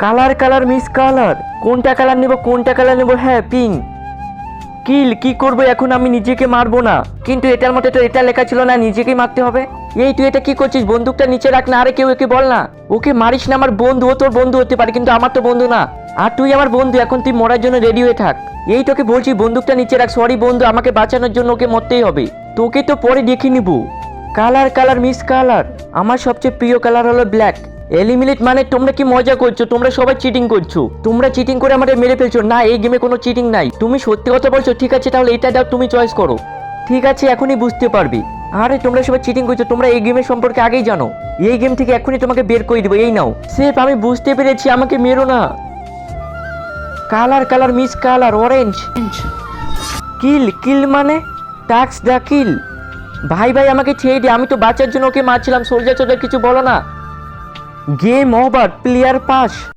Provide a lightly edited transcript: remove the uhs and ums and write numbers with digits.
Colour colour miss colour, কোনটা colour নেব কোনটা কালার নেব? হ্যাঁ পিঙ্ক। কিল, কি করবো এখন? আমি নিজেকে মারবো না, কিন্তু এটার মধ্যে তো এটা লেখা ছিল না নিজেকেই মারতে হবে। এই তুই এটা কি করছিস? বন্দুকটা নিচে রাখ না। আরে কেউ একে বল না, ওকে মারিস না। আমার বন্ধু, ও তোর বন্ধু হতে পারে কিন্তু আমার তো বন্ধু না। আর তুই আমার বন্ধু, এখন তুই মরার জন্য রেডি হয়ে থাক। এই তোকে বলছি বন্দুকটা নিচে রাখ। সরি বন্ধু, আমাকে বাঁচানোর জন্য ওকে মরতেই হবে। তোকে তো পরে দেখে নিব। কালার কালার মিস কালার, আমার সবচেয়ে প্রিয় কালার হলো ব্ল্যাক। এলিমিনেট মানে তোমরা কি মজা করছো? তোমরা সবাই চিটিং করছো, তোমরা চিটিং করে আমাদের মেরে ফেলছো। না, এই গেমে কোনো চিটিং নাই। তুমি সত্যি কথা বলছো? ঠিক আছে তাহলে এটা দাও, তুমি চয়েস করো। ঠিক আছে, এখনই বুঝতে পারবি। আরে তোমরা সবাই চিটিং করছো, তোমরা এই গেমের সম্পর্কে আগেই জানো। এই গেম থেকে এখনই তোমাকে বের করে দেবো। এই নাও সেফ, আমি বুঝতে পেরেছি, আমাকে মেরো না। Colour colour miss colour orange. Kill, kill মানে টাক্স দা কিল। ভাই ভাই আমাকে ছেড়ে দে, আমি তো বাঁচার জন্য ওকে মারছিলাম। সোলজার কিছু বলো না। Game over, player pass.